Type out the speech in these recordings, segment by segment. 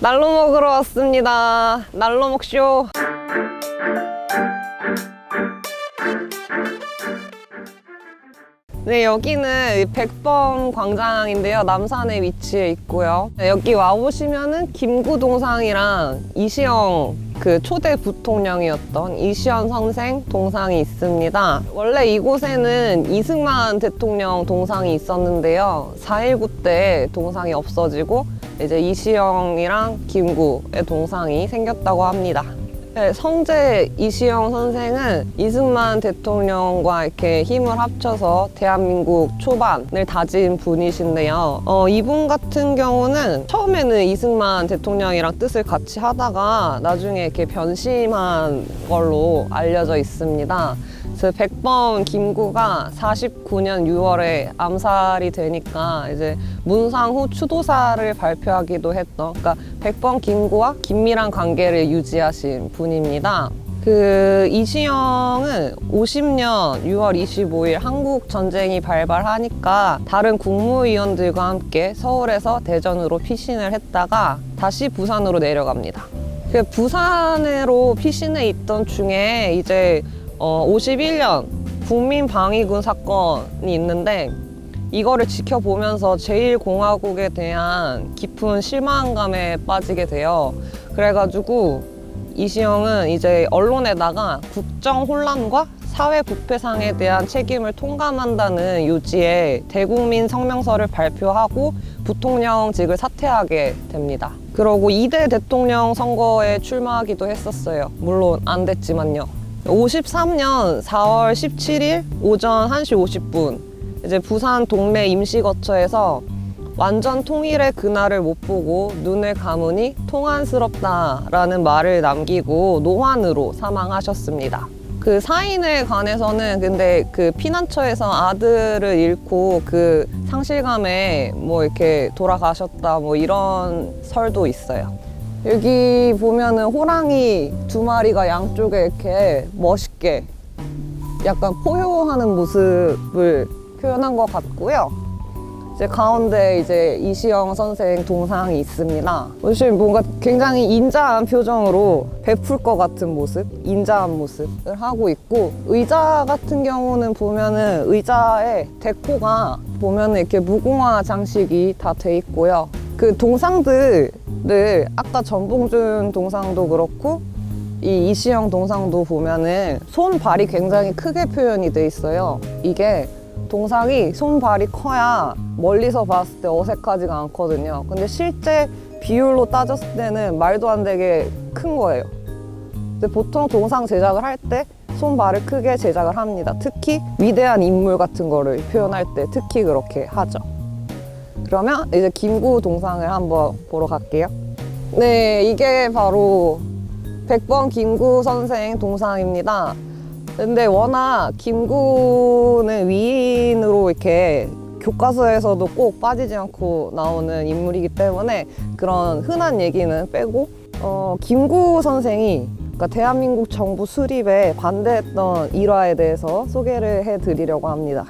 날로 먹으러 왔습니다. 날로 먹쇼. 네, 여기는 백범 광장인데요. 남산에 위치해 있고요. 여기 와보시면은 김구동상이랑 이시영 그 초대 부통령이었던 이시연 선생 동상이 있습니다. 원래 이곳에는 이승만 대통령 동상이 있었는데요. 4.19 때 동상이 없어지고 이제 이시영이랑 김구의 동상이 생겼다고 합니다. 네, 성제 이시영 선생은 이승만 대통령과 이렇게 힘을 합쳐서 대한민국 초반을 다진 분이신데요. 이분 같은 경우는 처음에는 이승만 대통령이랑 뜻을 같이 하다가 나중에 이렇게 변심한 걸로 알려져 있습니다. 그래서 백범 김구가 49년 6월에 암살이 되니까 이제 문상 후 추도사를 발표하기도 했던, 그러니까 백범 김구와 긴밀한 관계를 유지하신 분입니다. 그 이시영은 50년 6월 25일 한국 전쟁이 발발하니까 다른 국무위원들과 함께 서울에서 대전으로 피신을 했다가 다시 부산으로 내려갑니다. 그 부산으로 피신해 있던 중에 이제 51년 국민방위군 사건이 있는데 이거를 지켜보면서 제1공화국에 대한 깊은 실망감에 빠지게 돼요. 그래가지고 이시영은 이제 언론에다가 국정 혼란과 사회 부패상에 대한 책임을 통감한다는 요지의 대국민 성명서를 발표하고 부통령직을 사퇴하게 됩니다. 그러고 2대 대통령 선거에 출마하기도 했었어요. 물론 안 됐지만요. 53년 4월 17일 오전 1시 50분 이제 부산 동래 임시거처에서 완전 통일의 그날을 못 보고 눈을 감으니 통안스럽다라는 말을 남기고 노환으로 사망하셨습니다. 그 사인에 관해서는 근데 그 피난처에서 아들을 잃고 그 상실감에 뭐 이렇게 돌아가셨다 뭐 이런 설도 있어요. 여기 보면은 호랑이 2마리가 양쪽에 이렇게 멋있게 약간 포효하는 모습을 표현한 것 같고요. 이제 가운데 이제 이시영 선생 동상이 있습니다. 보시면 뭔가 굉장히 인자한 표정으로 베풀 것 같은 모습, 인자한 모습을 하고 있고, 의자 같은 경우는 보면은 의자에 데코가 보면은 이렇게 무궁화 장식이 다 돼 있고요. 그 동상들을 아까 전봉준 동상도 그렇고 이 이시영 동상도 보면은 손발이 굉장히 크게 표현이 돼 있어요. 이게 동상이 손발이 커야 멀리서 봤을 때 어색하지가 않거든요. 근데 실제 비율로 따졌을 때는 말도 안 되게 큰 거예요. 근데 보통 동상 제작을 할 때 손발을 크게 제작을 합니다. 특히 위대한 인물 같은 거를 표현할 때 특히 그렇게 하죠. 그러면 이제 김구 동상을 한번 보러 갈게요. 네, 이게 바로 백범 김구 선생 동상입니다. 근데 워낙 김구는 위인으로 이렇게 교과서에서도 꼭 빠지지 않고 나오는 인물이기 때문에 그런 흔한 얘기는 빼고 김구 선생이 그러니까 대한민국 정부 수립에 반대했던 일화에 대해서 소개를 해드리려고 합니다.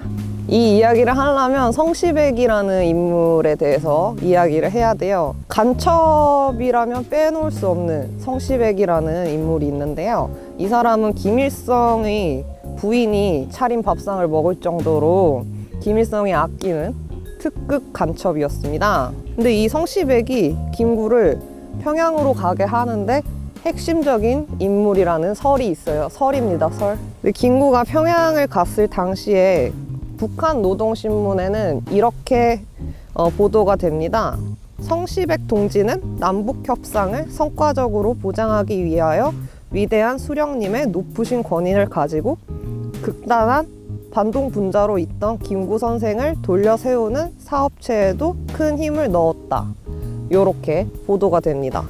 이 이야기를 하려면 성시백이라는 인물에 대해서 이야기를 해야 돼요. 간첩이라면 빼놓을 수 없는 성시백이라는 인물이 있는데요. 이 사람은 김일성의 부인이 차린 밥상을 먹을 정도로 김일성이 아끼는 특급 간첩이었습니다. 근데 이 성시백이 김구를 평양으로 가게 하는데 핵심적인 인물이라는 설이 있어요. 설입니다, 설. 근데 김구가 평양을 갔을 당시에 북한 노동신문에는 이렇게 보도가 됩니다. 성시백 동지는 남북협상을 성과적으로 보장하기 위하여 위대한 수령님의 높으신 권위를 가지고 극단한 반동분자로 있던 김구 선생을 돌려 세우는 사업체에도 큰 힘을 넣었다. 이렇게 보도가 됩니다.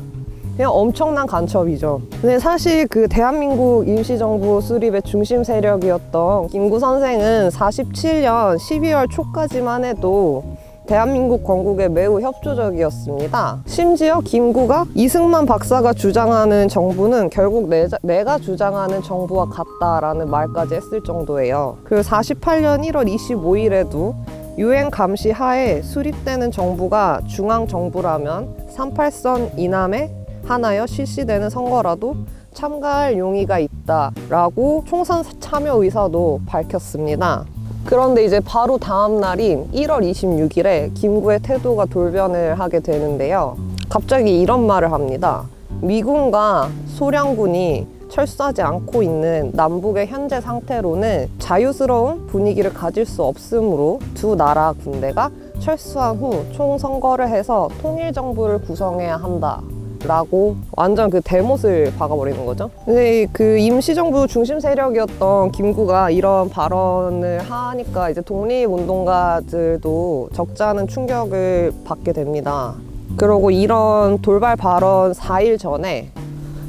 그냥 엄청난 간첩이죠. 근데 사실 그 대한민국 임시정부 수립의 중심 세력이었던 김구 선생은 47년 12월 초까지만 해도 대한민국 건국에 매우 협조적이었습니다. 심지어 김구가 이승만 박사가 주장하는 정부는 결국 내가 주장하는 정부와 같다라는 말까지 했을 정도예요. 그리고 48년 1월 25일에도 유엔 감시 하에 수립되는 정부가 중앙 정부라면 38선 이남에 하나여 실시되는 선거라도 참가할 용의가 있다라고 총선 참여 의사도 밝혔습니다. 그런데 이제 바로 다음 날인 1월 26일에 김구의 태도가 돌변을 하게 되는데요. 갑자기 이런 말을 합니다. 미군과 소련군이 철수하지 않고 있는 남북의 현재 상태로는 자유스러운 분위기를 가질 수 없으므로 두 나라 군대가 철수한 후 총선거를 해서 통일정부를 구성해야 한다 라고 완전 그 대못을 박아버리는 거죠. 근데 그 임시정부 중심 세력이었던 김구가 이런 발언을 하니까 이제 독립운동가들도 적지 않은 충격을 받게 됩니다. 그리고 이런 돌발 발언 4일 전에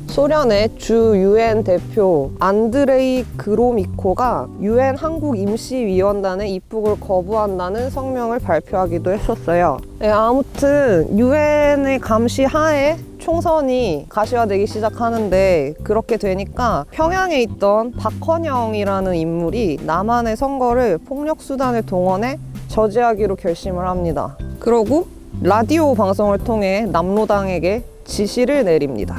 소련의 주 유엔 대표 안드레이 그로미코가 유엔 한국 임시위원단의 입국을 거부한다는 성명을 발표하기도 했었어요. 네, 아무튼 유엔의 감시 하에 총선이 가시화되기 시작하는데 그렇게 되니까 평양에 있던 박헌영이라는 인물이 남한의 선거를 폭력수단을 동원해 저지하기로 결심을 합니다. 그러고 라디오 방송을 통해 남로당에게 지시를 내립니다.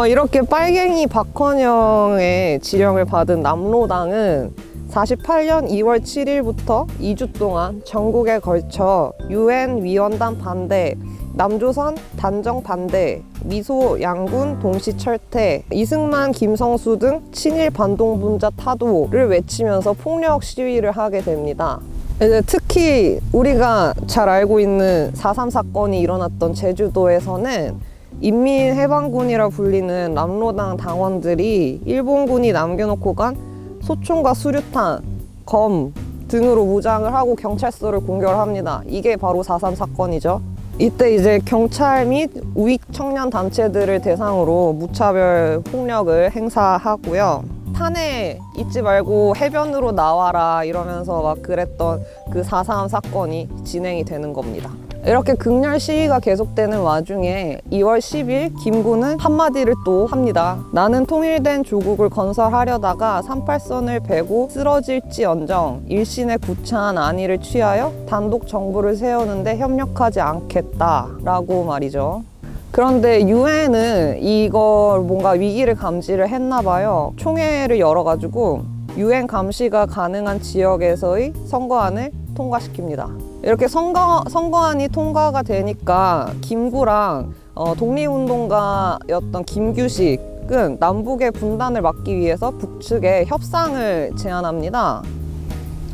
이렇게 빨갱이 박헌영의 지령을 받은 남로당은 48년 2월 7일부터 2주 동안 전국에 걸쳐 유엔 위원단 반대, 남조선 단정 반대, 미소 양군 동시 철퇴, 이승만 김성수 등 친일 반동분자 타도를 외치면서 폭력 시위를 하게 됩니다. 이제 특히 우리가 잘 알고 있는 4.3 사건이 일어났던 제주도에서는 인민해방군이라 불리는 남로당 당원들이 일본군이 남겨놓고 간 소총과 수류탄, 검 등으로 무장을 하고 경찰서를 공격을 합니다. 이게 바로 4.3 사건이죠. 이때 이제 경찰 및 우익 청년 단체들을 대상으로 무차별 폭력을 행사하고요. 탄에 있지 말고 해변으로 나와라 이러면서 막 그랬던 그 4.3 사건이 진행이 되는 겁니다. 이렇게 극렬 시위가 계속되는 와중에 2월 10일 김구는 한마디를 또 합니다. 나는 통일된 조국을 건설하려다가 38선을 베고 쓰러질지언정 일신의 구차한 안위를 취하여 단독 정부를 세우는데 협력하지 않겠다라고 말이죠. 그런데 유엔은 이걸 뭔가 위기를 감지를 했나 봐요. 총회를 열어가지고 유엔 감시가 가능한 지역에서의 선거안을 통과시킵니다. 이렇게 선거안이 통과가 되니까 김구랑 독립운동가였던 김규식은 남북의 분단을 막기 위해서 북측에 협상을 제안합니다.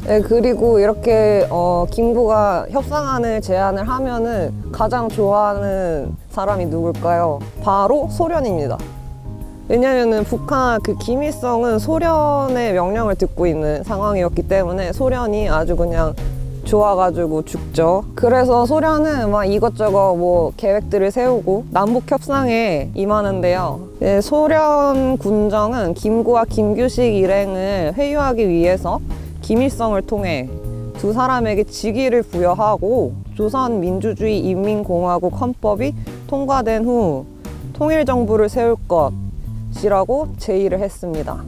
네, 그리고 이렇게 김구가 협상안을 제안을 하면은 가장 좋아하는 사람이 누굴까요? 바로 소련입니다. 왜냐면은 북한 그 김일성은 소련의 명령을 듣고 있는 상황이었기 때문에 소련이 아주 그냥 좋아가지고 죽죠. 그래서 소련은 막 이것저것 뭐 계획들을 세우고 남북 협상에 임하는데요. 네, 소련 군정은 김구와 김규식 일행을 회유하기 위해서 김일성을 통해 두 사람에게 직위를 부여하고 조선민주주의 인민공화국 헌법이 통과된 후 통일정부를 세울 것이라고 제의를 했습니다.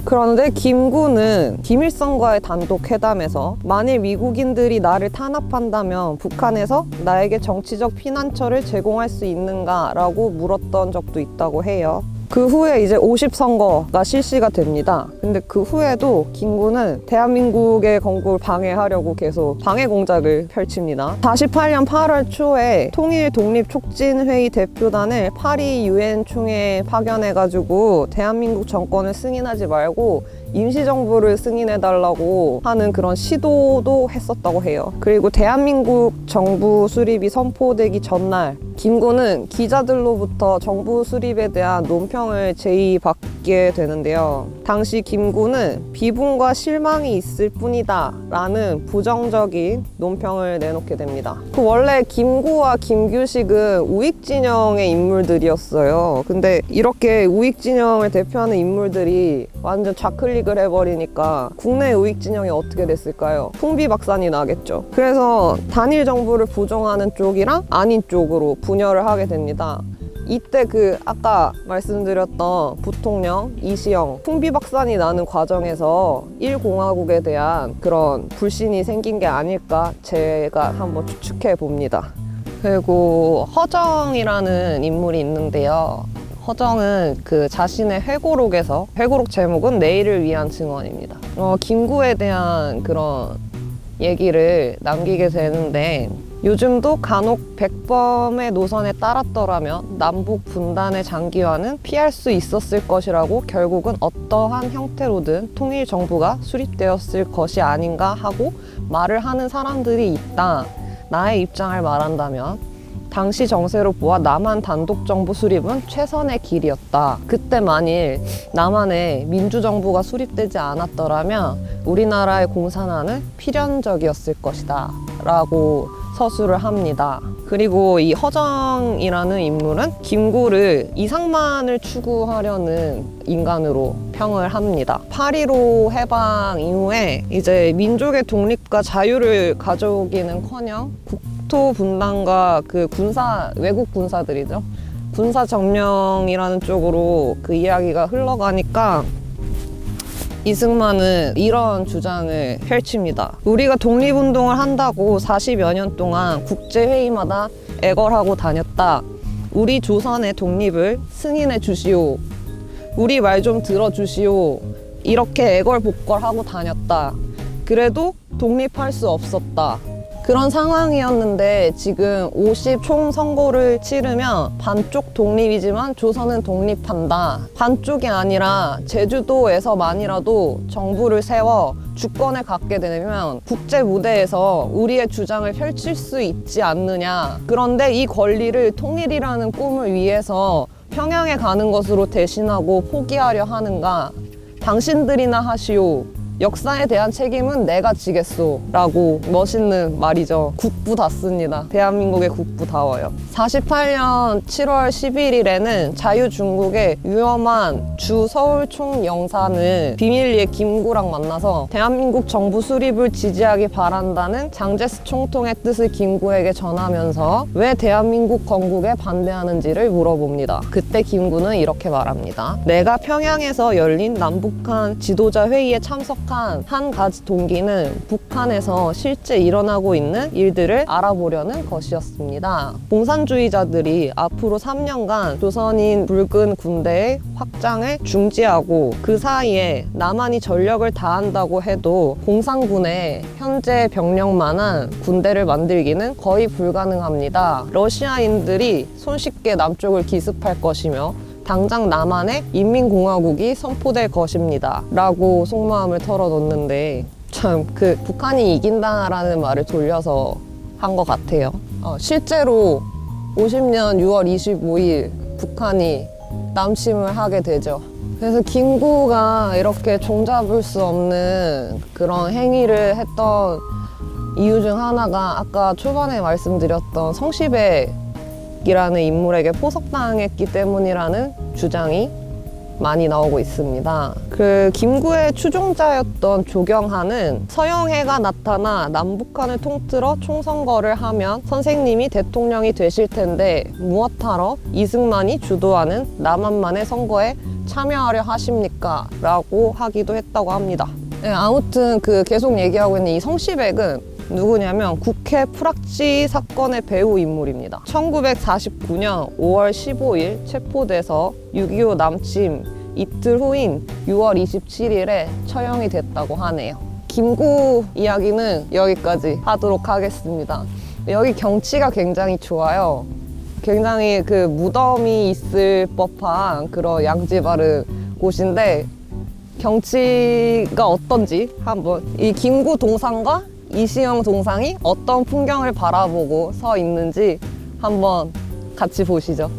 그런데 김구는 김일성과의 단독 회담에서 만일 미국인들이 나를 탄압한다면 북한에서 나에게 정치적 피난처를 제공할 수 있는가라고 물었던 적도 있다고 해요. 그 후에 이제 50선거가 실시가 됩니다. 근데 그 후에도 김구는 대한민국의 건국을 방해하려고 계속 방해 공작을 펼칩니다. 48년 8월 초에 통일 독립 촉진회의 대표단을 파리 유엔 총회에 파견해가지고 대한민국 정권을 승인하지 말고 임시정부를 승인해달라고 하는 그런 시도도 했었다고 해요. 그리고 대한민국 정부 수립이 선포되기 전날 김구는 기자들로부터 정부 수립에 대한 논평을 제의받게 되는데요. 당시 김구는 비분과 실망이 있을 뿐이다 라는 부정적인 논평을 내놓게 됩니다. 원래 김구와 김규식은 우익진영의 인물들이었어요. 근데 이렇게 우익진영을 대표하는 인물들이 완전 좌클릭을 해버리니까 국내 우익진영이 어떻게 됐을까요? 풍비박산이 나겠죠. 그래서 단일 정부를 부정하는 쪽이랑 아닌 쪽으로 분열을 하게 됩니다. 이때 그 아까 말씀드렸던 부통령 이시영 풍비박산이 나는 과정에서 1공화국에 대한 그런 불신이 생긴 게 아닐까 제가 한번 추측해 봅니다. 그리고 허정이라는 인물이 있는데요. 허정은 그 자신의 회고록에서, 회고록 제목은 내일을 위한 증언입니다. 김구에 대한 그런 얘기를 남기게 되는데, 요즘도 간혹 백범의 노선에 따랐더라면 남북 분단의 장기화는 피할 수 있었을 것이라고, 결국은 어떠한 형태로든 통일 정부가 수립되었을 것이 아닌가 하고 말을 하는 사람들이 있다. 나의 입장을 말한다면 당시 정세로 보아 남한 단독 정부 수립은 최선의 길이었다. 그때 만일 남한에 민주정부가 수립되지 않았더라면 우리나라의 공산화는 필연적이었을 것이다 라고 서술을 합니다. 그리고 이 허정이라는 인물은 김구를 이상만을 추구하려는 인간으로 평을 합니다. 8.15 해방 이후에 이제 민족의 독립과 자유를 가져오기는커녕 국토 분단과 그 외국 군사들이죠. 군사 점령이라는 쪽으로 그 이야기가 흘러가니까 이승만은 이런 주장을 펼칩니다. 우리가 독립운동을 한다고 40여 년 동안 국제회의마다 애걸하고 다녔다. 우리 조선의 독립을 승인해 주시오. 우리 말 좀 들어주시오. 이렇게 애걸복걸하고 다녔다. 그래도 독립할 수 없었다. 그런 상황이었는데 지금 50 총선거를 치르면 반쪽 독립이지만 조선은 독립한다. 반쪽이 아니라 제주도에서만이라도 정부를 세워 주권을 갖게 되면 국제 무대에서 우리의 주장을 펼칠 수 있지 않느냐. 그런데 이 권리를 통일이라는 꿈을 위해서 평양에 가는 것으로 대신하고 포기하려 하는가. 당신들이나 하시오. 역사에 대한 책임은 내가 지겠소 라고 멋있는 말이죠. 국부답습니다. 대한민국의 국부다워요. 48년 7월 11일에는 자유중국의 위험한 주 서울총영사는 비밀리에 김구랑 만나서 대한민국 정부 수립을 지지하기 바란다는 장제스 총통의 뜻을 김구에게 전하면서 왜 대한민국 건국에 반대하는지를 물어봅니다. 그때 김구는 이렇게 말합니다. 내가 평양에서 열린 남북한 지도자 회의에 참석 한 가지 동기는 북한에서 실제 일어나고 있는 일들을 알아보려는 것이었습니다. 공산주의자들이 앞으로 3년간 조선인 붉은 군대의 확장을 중지하고 그 사이에 남한이 전력을 다한다고 해도 공산군의 현재 병력만한 군대를 만들기는 거의 불가능합니다. 러시아인들이 손쉽게 남쪽을 기습할 것이며 당장 남한의 인민공화국이 선포될 것입니다 라고 속마음을 털어놓는데, 참 그 북한이 이긴다라는 말을 돌려서 한 것 같아요. 실제로 50년 6월 25일 북한이 남침을 하게 되죠. 그래서 김구가 이렇게 종잡을 수 없는 그런 행위를 했던 이유 중 하나가 아까 초반에 말씀드렸던 성시백이라는 인물에게 포석당했기 때문이라는 주장이 많이 나오고 있습니다. 그 김구의 추종자였던 조경하는 서영해가 나타나 남북한을 통틀어 총선거를 하면 선생님이 대통령이 되실 텐데 무엇하러 이승만이 주도하는 남한만의 선거에 참여하려 하십니까? 라고 하기도 했다고 합니다. 네, 아무튼 그 계속 얘기하고 있는 이 성시백은 누구냐면 국회 프락지 사건의 배후 인물입니다. 1949년 5월 15일 체포돼서 6.25 남침 이틀 후인 6월 27일에 처형이 됐다고 하네요. 김구 이야기는 여기까지 하도록 하겠습니다. 여기 경치가 굉장히 좋아요. 굉장히 그 무덤이 있을 법한 그런 양지 바른 곳인데 경치가 어떤지 한번 이 김구 동상과 이시영 동상이 어떤 풍경을 바라보고 서 있는지 한번 같이 보시죠.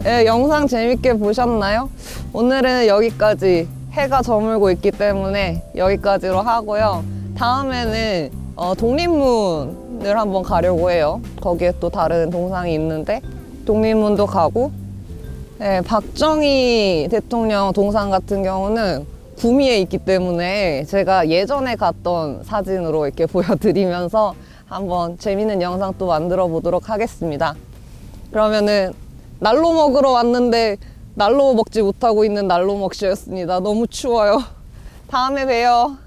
네, 영상 재밌게 보셨나요? 오늘은 여기까지 해가 저물고 있기 때문에 여기까지로 하고요. 다음에는 독립문을 한번 가려고 해요. 거기에 또 다른 동상이 있는데 독립문도 가고, 네, 박정희 대통령 동상 같은 경우는 구미에 있기 때문에 제가 예전에 갔던 사진으로 이렇게 보여드리면서 한번 재밌는 영상 또 만들어 보도록 하겠습니다. 그러면은 난로 먹으러 왔는데 난로 먹지 못하고 있는 난로 먹씨였습니다. 너무 추워요. 다음에 봬요.